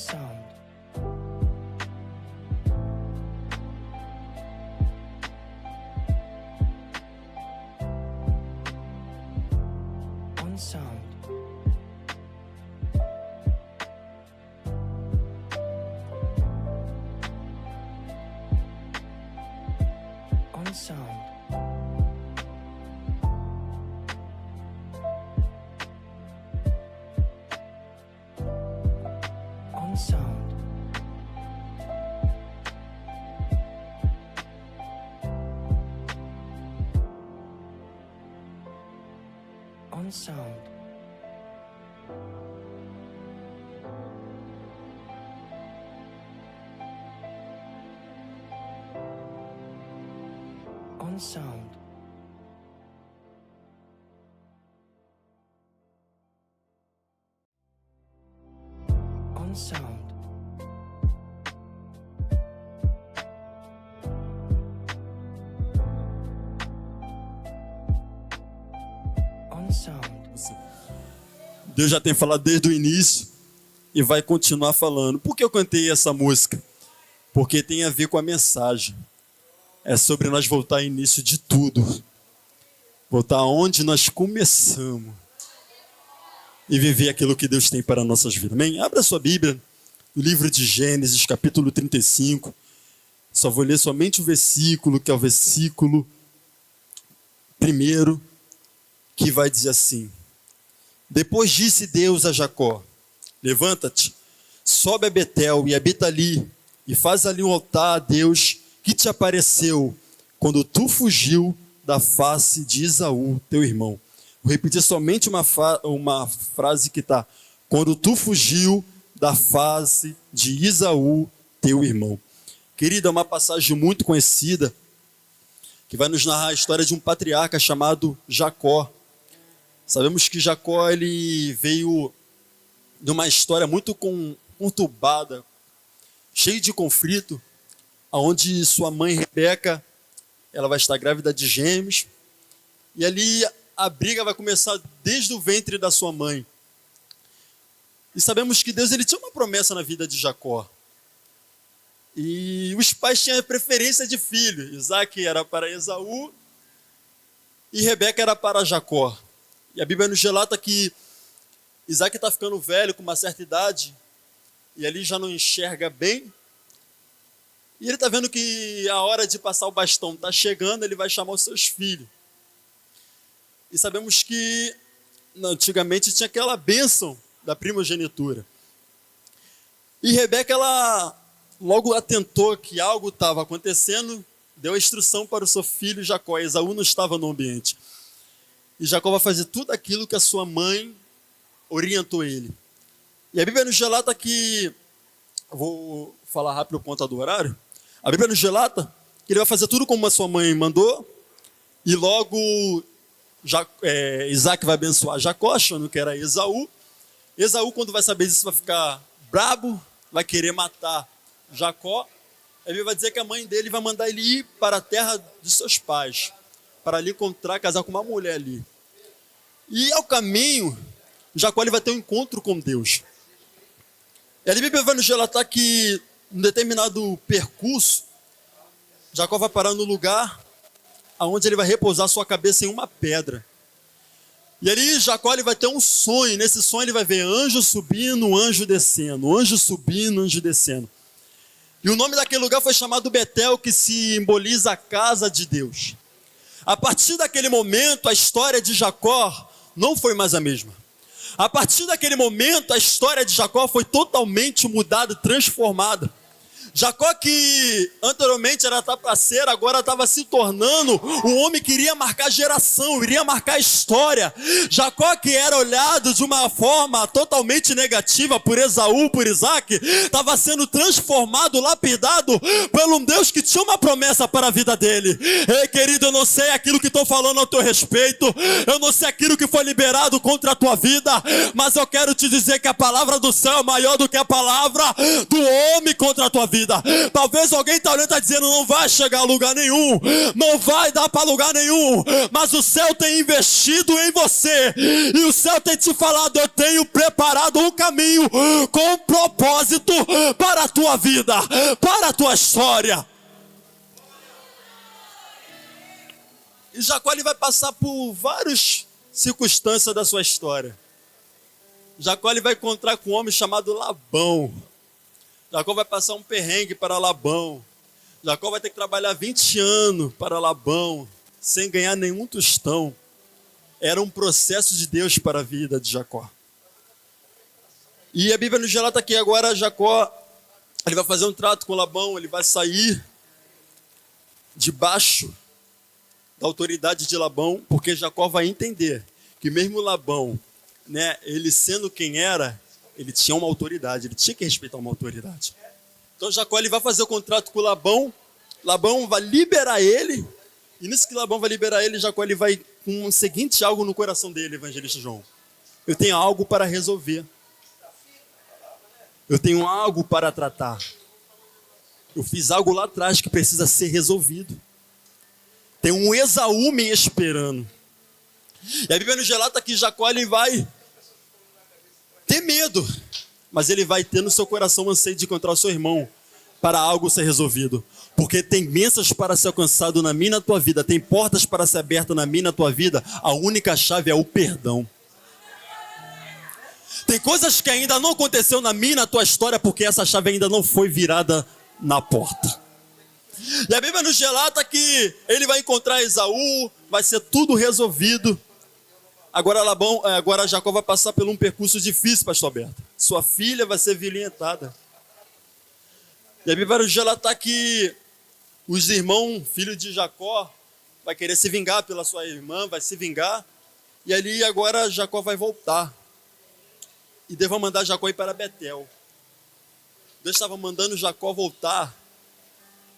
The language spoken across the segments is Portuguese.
sound. On sound. On sound. On sound. On sound. On sound. On sound. On sound. Deus já tem falado desde o início e vai continuar falando. Por que eu cantei essa música? Porque tem a ver com a mensagem. É sobre nós voltar ao início de tudo. Voltar onde nós começamos. E viver aquilo que Deus tem para nossas vidas. Amém? Abra sua Bíblia no livro de Gênesis, capítulo 35. Só vou ler somente o versículo, que é o versículo 1, que vai dizer assim: Depois disse Deus a Jacó: Levanta-te, sobe a Betel e habita ali, e faz ali um altar a Deus que te apareceu quando tu fugiu da face de Esaú, teu irmão. Vou repetir somente uma frase que está: quando tu fugiu da face de Esaú, teu irmão. Querida, é uma passagem muito conhecida que vai nos narrar a história de um patriarca chamado Jacó. Sabemos que Jacó ele veio de uma história muito conturbada, cheia de conflito, onde sua mãe Rebeca ela vai estar grávida de gêmeos, e ali a briga vai começar desde o ventre da sua mãe. E sabemos que Deus ele tinha uma promessa na vida de Jacó. E os pais tinham a preferência de filho. Isaac era para Esaú e Rebeca era para Jacó. E a Bíblia nos relata que Isaac está ficando velho, com uma certa idade, e ali já não enxerga bem. E ele está vendo que a hora de passar o bastão está chegando, ele vai chamar os seus filhos. E sabemos que antigamente tinha aquela bênção da primogenitura. E Rebeca, ela logo atentou que algo estava acontecendo, deu a instrução para o seu filho Jacó. Esaú não estava no ambiente. E Jacó vai fazer tudo aquilo que a sua mãe orientou ele. E a Bíblia nos relata que, vou falar rápido por conta do horário, a Bíblia nos relata que ele vai fazer tudo como a sua mãe mandou, e logo Isaac vai abençoar Jacó, achando que era Esaú. Esaú, quando vai saber disso, vai ficar brabo, vai querer matar Jacó. A Bíblia vai dizer que a mãe dele vai mandar ele ir para a terra de seus pais, para ali casar com uma mulher ali. E ao caminho, Jacó ele vai ter um encontro com Deus. E a Bíblia vai nos relatar que, em um determinado percurso, Jacó vai parar no lugar onde ele vai repousar sua cabeça em uma pedra. E ali Jacó ele vai ter um sonho. Nesse sonho ele vai ver anjo subindo, anjo descendo, anjo subindo, anjo descendo. E o nome daquele lugar foi chamado Betel, que simboliza a casa de Deus. A partir daquele momento, a história de Jacó não foi mais a mesma. A partir daquele momento, a história de Jacó foi totalmente mudada, transformada. Jacó, que anteriormente era trapaceiro, agora estava se tornando um homem que iria marcar geração, iria marcar história. Jacó, que era olhado de uma forma totalmente negativa por Esaú, por Isaac, estava sendo transformado, lapidado pelo Deus que tinha uma promessa para a vida dele. Ei, querido, eu não sei aquilo que estou falando ao teu respeito, eu não sei aquilo que foi liberado contra a tua vida, mas eu quero te dizer que a palavra do céu é maior do que a palavra do homem contra a tua vida. vida. Talvez alguém está olhando e está dizendo, não vai chegar a lugar nenhum, não vai dar para lugar nenhum, mas o céu tem investido em você, e o céu tem te falado, eu tenho preparado um caminho com propósito para a tua vida, para a tua história. E Jacó ele vai passar por várias circunstâncias da sua história. Jacó ele vai encontrar com um homem chamado Labão. Jacó vai passar um perrengue para Labão. Jacó vai ter que trabalhar 20 anos para Labão, sem ganhar nenhum tostão. Era um processo de Deus para a vida de Jacó. E a Bíblia nos relata que agora Jacó ele vai fazer um trato com Labão, ele vai sair debaixo da autoridade de Labão, porque Jacó vai entender que mesmo Labão, né, ele sendo quem era, ele tinha uma autoridade, ele tinha que respeitar uma autoridade. Então Jacó ele vai fazer o contrato com Labão, Labão vai liberar ele, e nisso que Labão vai liberar ele, Jacó ele vai com o seguinte algo no coração dele, evangelista João: eu tenho algo para resolver, eu tenho algo para tratar, eu fiz algo lá atrás que precisa ser resolvido. Tem um Esaú me esperando. E a Bíblia nos relata que Jacó ele vai ter medo, mas ele vai ter no seu coração o anseio de encontrar o seu irmão para algo ser resolvido. Porque tem bênçãos para ser alcançado na minha e na tua vida, tem portas para ser abertas na minha e na tua vida. A única chave é o perdão. Tem coisas que ainda não aconteceu na minha e na tua história porque essa chave ainda não foi virada na porta. E a Bíblia nos relata que ele vai encontrar Esaú, vai ser tudo resolvido. Agora Jacó vai passar por um percurso difícil, pastor Alberto. Sua filha vai ser violentada. E a Bíblia nos relata que os irmãos, filhos de Jacó, vai querer se vingar pela sua irmã, vai se vingar. E ali agora Jacó vai voltar. E Deus vai mandar Jacó ir para Betel. Deus estava mandando Jacó voltar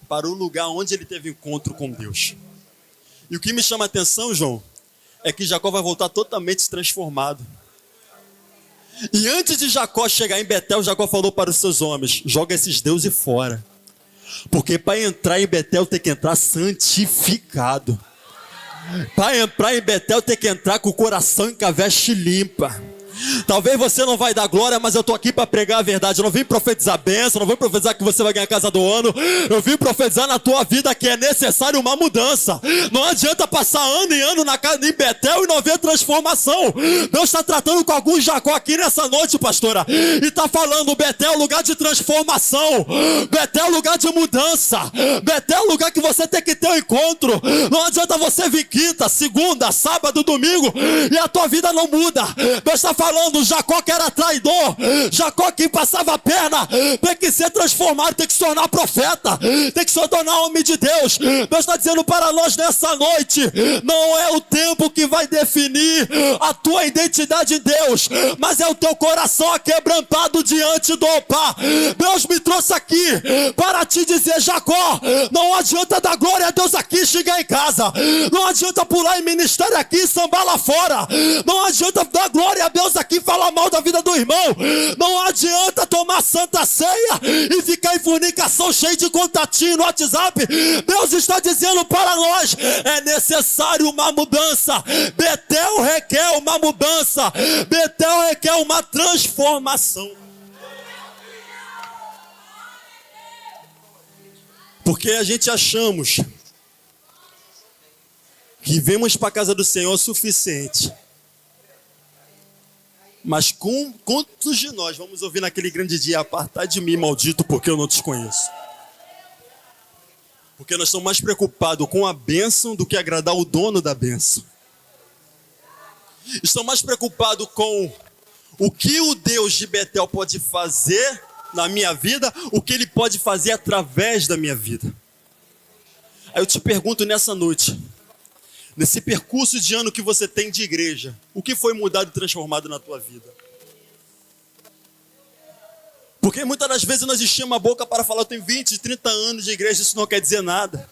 para o lugar onde ele teve encontro com Deus. E o que me chama a atenção, João, é que Jacó vai voltar totalmente transformado. E antes de Jacó chegar em Betel, Jacó falou para os seus homens: joga esses deuses fora. Porque para entrar em Betel tem que entrar santificado. Para entrar em Betel tem que entrar com o coração em caveste limpa. Talvez você não vai dar glória, mas eu estou aqui para pregar a verdade. Eu não vim profetizar bênção, não vim profetizar que você vai ganhar a casa do ano. Eu vim profetizar na tua vida que é necessário uma mudança. Não adianta passar ano e ano na casa de Betel e não ver transformação. Deus está tratando com alguns Jacó aqui nessa noite, pastora, e está falando: Betel é lugar de transformação, Betel é lugar de mudança, Betel é lugar que você tem que ter um encontro. Não adianta você vir quinta, segunda, sábado, domingo e a tua vida não muda. Deus está falando: Jacó que era traidor, Jacó que passava a perna, tem que ser transformado, tem que se tornar profeta, tem que se tornar homem de Deus. Deus está dizendo para nós nessa noite: não é o tempo que vai definir a tua identidade em Deus, mas é o teu coração aquebrantado diante do altar. Deus me trouxe aqui para te dizer: Jacó, não adianta dar glória a Deus aqui, chegar em casa, não adianta pular em ministério aqui e sambar lá fora, não adianta dar glória a Deus aqui, falar mal da vida do irmão, não adianta tomar santa ceia e ficar em fornicação cheio de contatinho no WhatsApp. Deus está dizendo para nós: é necessário uma mudança. Betel requer uma mudança, Betel requer uma transformação. Porque a gente achamos que vemos para a casa do Senhor o suficiente. Mas quantos de nós vamos ouvir naquele grande dia: apartai de mim, maldito, porque eu não te conheço? Porque nós estamos mais preocupados com a bênção do que agradar o dono da bênção. Estamos mais preocupados com o que o Deus de Betel pode fazer na minha vida, o que Ele pode fazer através da minha vida. Aí eu te pergunto nessa noite, nesse percurso de ano que você tem de igreja, o que foi mudado e transformado na tua vida? Porque muitas das vezes nós enchemos a boca para falar: eu tenho 20, 30 anos de igreja, isso não quer dizer nada.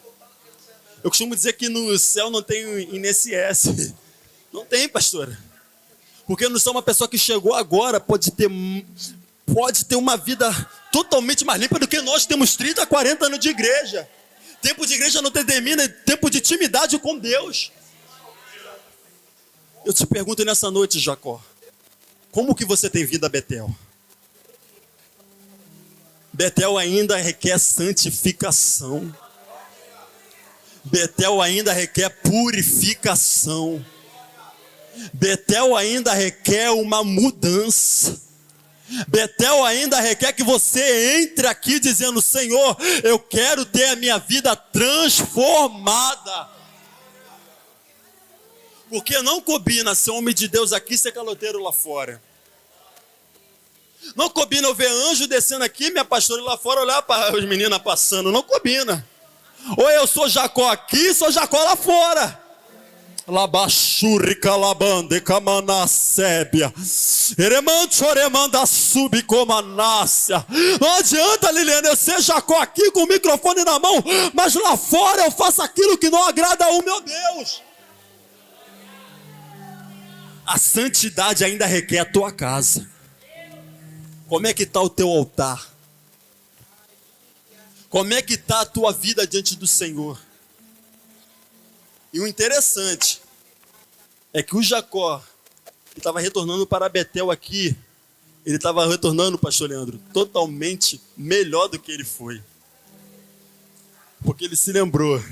Eu costumo dizer que no céu não tem INSS. Não tem, pastora. Porque eu não sou uma pessoa que chegou agora, pode ter uma vida totalmente mais limpa do que nós temos 30, 40 anos de igreja. Tempo de igreja não determina tempo de intimidade com Deus. Eu te pergunto nessa noite, Jacó, como que você tem vindo a Betel? Betel ainda requer santificação. Betel ainda requer purificação. Betel ainda requer uma mudança. Betel ainda requer que você entre aqui dizendo: Senhor, eu quero ter a minha vida transformada. Porque não combina ser homem de Deus aqui e ser caloteiro lá fora. Não combina eu ver anjo descendo aqui, minha pastora lá fora olhar para as meninas passando. Não combina. Ou eu sou Jacó aqui, sou Jacó lá fora. Labachurrica labande camanacébia. Eremante oremanda subcomanácia. Não adianta, Liliana, eu ser Jacó aqui com o microfone na mão, mas lá fora eu faço aquilo que não agrada ao meu Deus. A santidade ainda requer a tua casa. Como é que está o teu altar? Como é que está a tua vida diante do Senhor? E o interessante é que o Jacó, que estava retornando para Betel aqui, ele estava retornando, pastor Leandro, totalmente melhor do que ele foi. Porque ele se lembrou: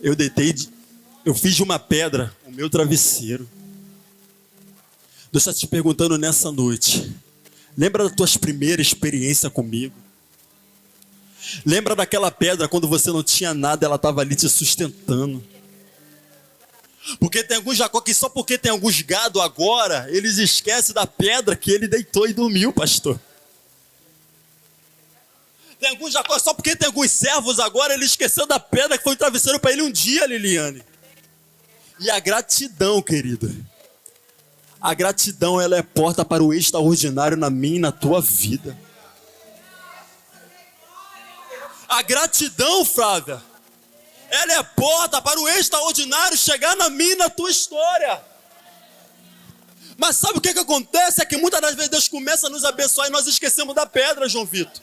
eu fiz de uma pedra o meu travesseiro. Deus está te perguntando nessa noite: lembra das tuas primeiras experiências comigo? Lembra daquela pedra quando você não tinha nada, ela estava ali te sustentando? Porque tem alguns Jacó que só porque tem alguns gado agora, eles esquecem da pedra que ele deitou e dormiu, pastor. Tem alguns Jacó só porque tem alguns servos agora, ele esqueceu da pedra que foi um travesseiro para ele um dia, Liliane. E a gratidão, querida, a gratidão, ela é porta para o extraordinário na minha e na tua vida. A gratidão, Flávia, ela é porta para o extraordinário chegar na minha e na tua história. Mas sabe o que acontece? É que muitas das vezes Deus começa a nos abençoar e nós esquecemos da pedra, João Vitor.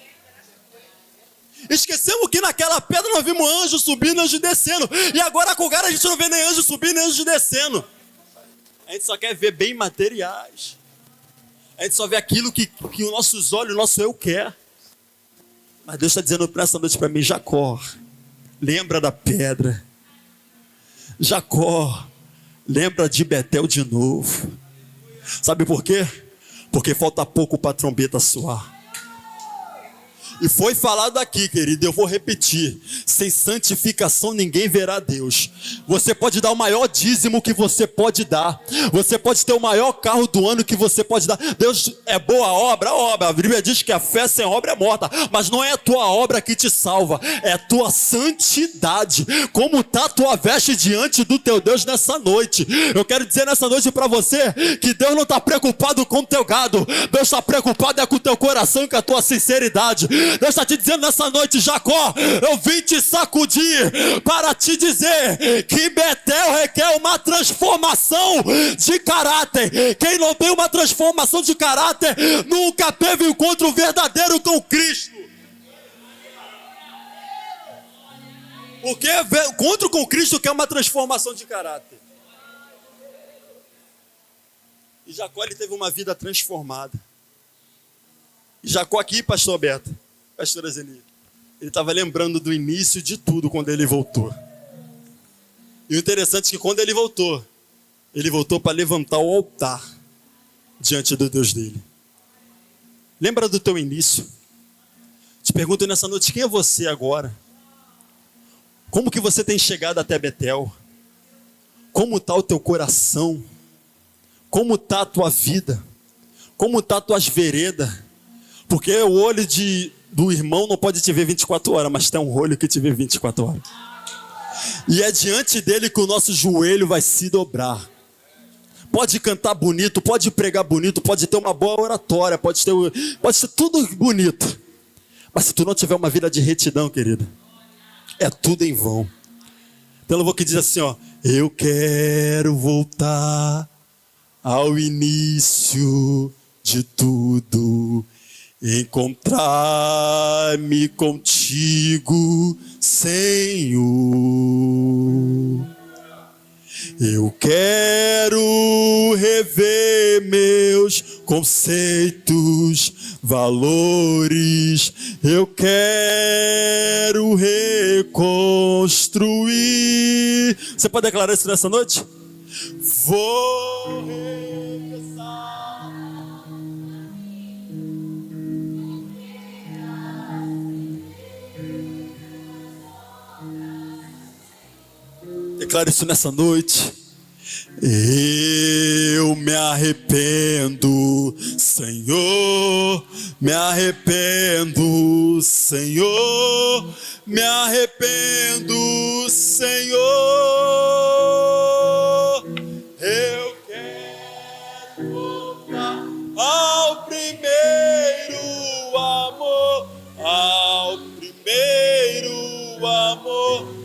Esquecemos que naquela pedra nós vimos anjos subindo, anjos descendo. E agora com o cara a gente não vê nem anjos subindo, nem anjos descendo. A gente só quer ver bem materiais. A gente só vê aquilo que os nossos olhos, o nosso eu quer. Mas Deus está dizendo nessa noite para mim: Jacó, lembra da pedra. Jacó, lembra de Betel de novo. Sabe por quê? Porque falta pouco para a trombeta soar. E foi falado aqui, querido, eu vou repetir: sem santificação ninguém verá Deus. Você pode dar o maior dízimo que você pode dar. Você pode ter o maior carro do ano que você pode dar. Deus é boa obra, obra. A Bíblia diz que a fé sem obra é morta. Mas não é a tua obra que te salva, é a tua santidade. Como está a tua veste diante do teu Deus nessa noite? Eu quero dizer nessa noite para você que Deus não está preocupado com o teu gado. Deus está preocupado com o teu coração e com a tua sinceridade. Deus está te dizendo nessa noite: Jacó, eu vim te sacudir para te dizer que Betel requer uma transformação de caráter. Quem não tem uma transformação de caráter nunca teve um encontro verdadeiro com Cristo. Porque encontro com Cristo quer uma transformação de caráter. E Jacó, ele teve uma vida transformada. E Jacó aqui, pastor Alberto, pastora Zeli, ele estava lembrando do início de tudo quando ele voltou. E o interessante é que quando ele voltou para levantar o altar diante do Deus dele. Lembra do teu início? Te pergunto nessa noite: quem é você agora? Como que você tem chegado até Betel? Como está o teu coração? Como está a tua vida? Como está as tuas veredas? Porque o olho do irmão não pode te ver 24 horas, mas tem um olho que te vê 24 horas. E é diante dele que o nosso joelho vai se dobrar. Pode cantar bonito, pode pregar bonito, pode ter uma boa oratória, pode ser tudo bonito. Mas se tu não tiver uma vida de retidão, querida, é tudo em vão. Então eu vou que diz assim, ó: eu quero voltar ao início de tudo. encontrar-me contigo, Senhor. Eu quero rever meus conceitos, valores. Eu quero reconstruir. Você pode declarar isso nessa noite? Vou recomeçar. Declare isso nessa noite. Eu me arrependo, Senhor, me arrependo, Senhor, me arrependo, Senhor. Eu quero voltar ao primeiro amor, ao primeiro amor.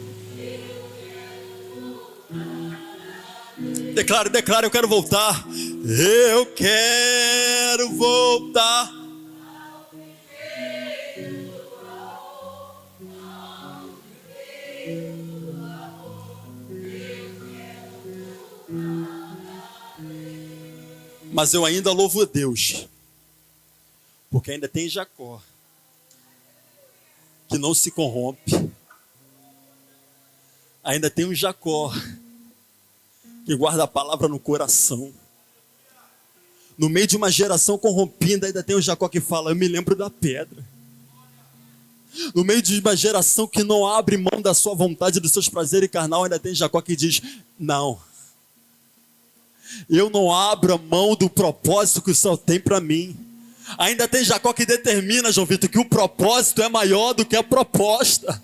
Declaro, eu quero voltar. Eu quero voltar. Mas eu ainda louvo a Deus, porque ainda tem Jacó, que não se corrompe. Ainda tem um Jacó que guarda a palavra no coração. No meio de uma geração corrompida, ainda tem um Jacó que fala: eu me lembro da pedra. No meio de uma geração que não abre mão da sua vontade, dos seus prazeres carnal, ainda tem Jacó que diz: não, eu não abro a mão do propósito que o Senhor tem para mim. Ainda tem Jacó que determina, João Vitor, que o propósito é maior do que a proposta.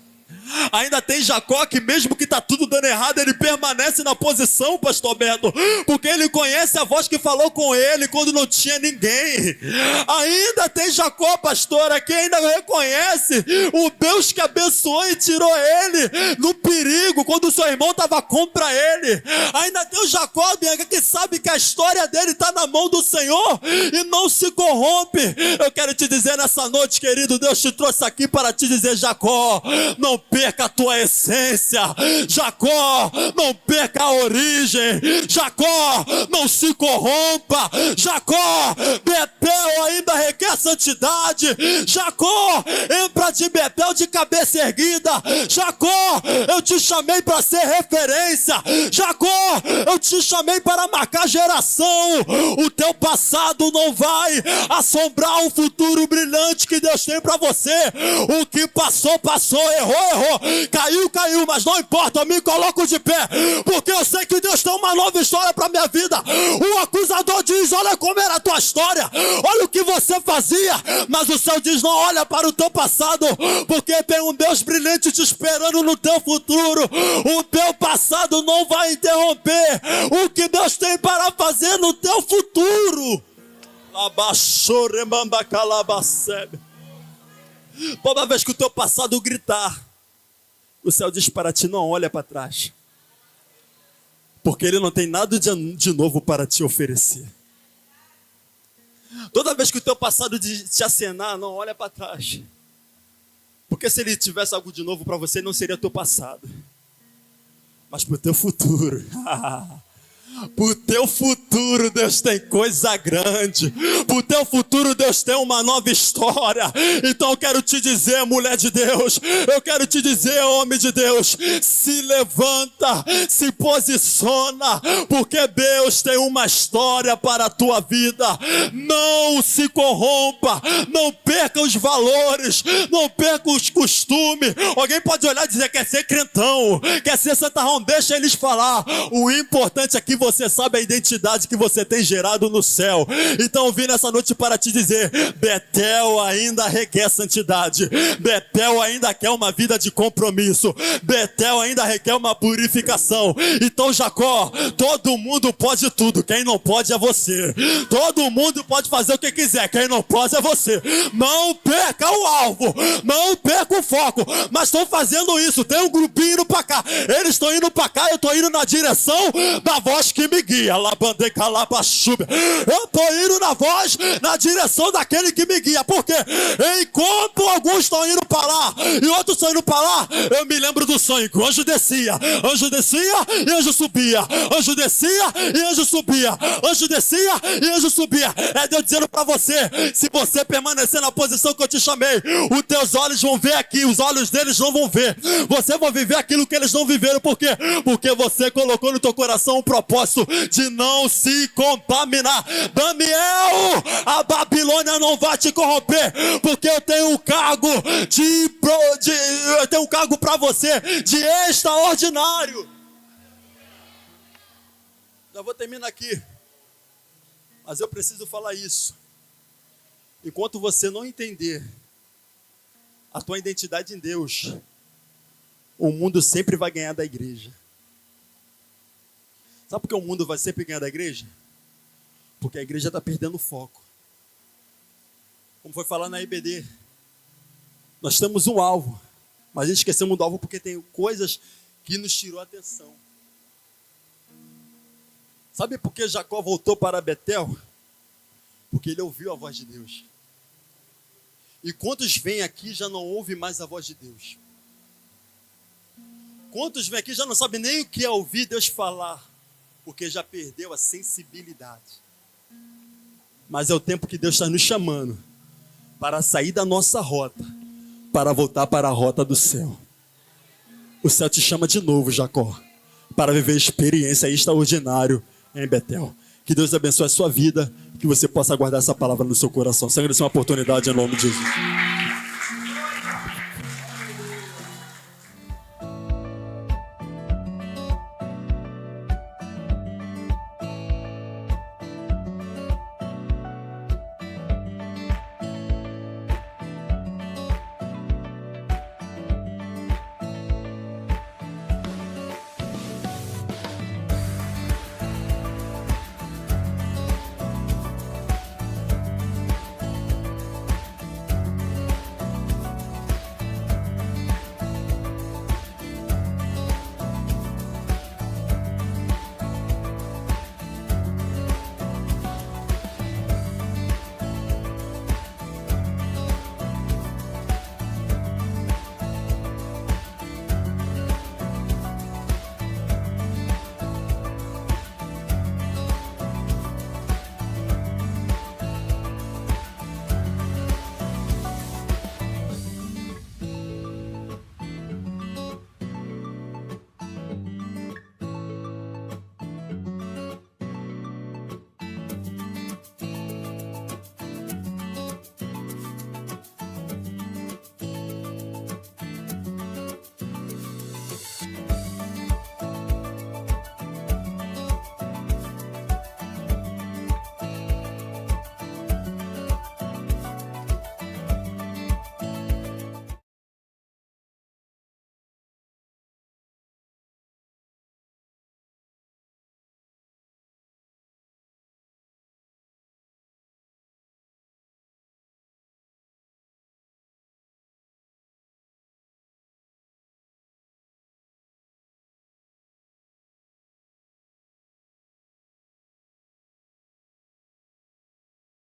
Ainda tem Jacó que mesmo que está tudo dando errado, ele permanece na posição, pastor Beto, porque ele conhece a voz que falou com ele quando não tinha ninguém. Ainda tem Jacó, pastora, que ainda reconhece o Deus que abençoou e tirou ele no perigo, quando o seu irmão estava contra ele. Ainda tem o Jacó, Bianca, que sabe que a história dele está na mão do Senhor e não se corrompe. Eu quero te dizer nessa noite, querido, Deus te trouxe aqui para te dizer: Jacó, não perca a tua essência. Jacó, não perca a origem. Jacó, não se corrompa. Jacó, Betel ainda requer santidade. Jacó, entra de Betel de cabeça erguida. Jacó, eu te chamei para ser referência. Jacó, eu te chamei para marcar geração. O teu passado não vai assombrar o futuro brilhante que Deus tem para você. O que passou, passou. Errou, caiu, mas não importa, eu me coloco de pé, porque eu sei que Deus tem uma nova história para minha vida. O acusador diz: olha como era a tua história, olha o que você fazia, mas o céu diz: não olha para o teu passado, porque tem um Deus brilhante te esperando no teu futuro. O teu passado não vai interromper o que Deus tem para fazer no teu futuro. Toda vez que o teu passado gritar, o céu diz para ti: não olha para trás, porque ele não tem nada de novo para te oferecer. Toda vez que o teu passado te acenar, não olha para trás, porque se ele tivesse algo de novo para você, não seria teu passado, mas para o teu futuro. Pro teu futuro Deus tem coisa grande. Pro teu futuro Deus tem uma nova história. Então eu quero te dizer, mulher de Deus, eu quero te dizer, homem de Deus, se levanta, se posiciona, porque Deus tem uma história para a tua vida. Não se corrompa, não perca os valores, não perca os costumes. Alguém pode olhar e dizer: quer ser crentão, quer ser santarrão, deixa eles falar. O importante é que você sabe a identidade que você tem gerado no céu. Então eu vim nessa noite para te dizer: Betel ainda requer santidade. Betel ainda quer uma vida de compromisso. Betel ainda requer uma purificação. Então, Jacó, todo mundo pode tudo, quem não pode é você. Todo mundo pode fazer o que quiser, quem não pode é você. Não perca o alvo, não perca o foco. Mas estão fazendo isso, tem um grupinho indo para cá, eles estão indo para cá, eu estou indo na direção da voz que que me guia. Eu estou indo na voz, na direção daquele que me guia. Por quê? Enquanto alguns estão indo para lá e outros estão indo para lá, eu me lembro do sonho que o anjo descia e anjo subia. Anjo descia e anjo subia. Anjo descia e anjo subia. É Deus dizendo para você: se você permanecer na posição que eu te chamei, os teus olhos vão ver aqui, os olhos deles não vão ver. Você vai viver aquilo que eles não viveram. Por quê? Porque você colocou no teu coração um propósito de não se contaminar. Daniel, a Babilônia não vai te corromper, porque eu tenho um cargo eu tenho um cargo para você de extraordinário. Já vou terminar aqui, mas eu preciso falar isso. Enquanto você não entender a tua identidade em Deus, o mundo sempre vai ganhar da igreja. Sabe por que o mundo vai sempre ganhar da igreja? Porque a igreja está perdendo o foco. Como foi falar na IBD, nós temos um alvo, mas a gente esquecemos do alvo porque tem coisas que nos tirou a atenção. Sabe por que Jacó voltou para Betel? Porque ele ouviu a voz de Deus. E quantos vêm aqui já não ouvem mais a voz de Deus? Quantos vêm aqui já não sabem nem o que é ouvir Deus falar? Porque já perdeu a sensibilidade. Mas é o tempo que Deus está nos chamando para sair da nossa rota, para voltar para a rota do céu. O céu te chama de novo, Jacó, para viver experiência extraordinária em Betel. Que Deus abençoe a sua vida, que você possa guardar essa palavra no seu coração. Senhor, essa é uma oportunidade em nome de Jesus.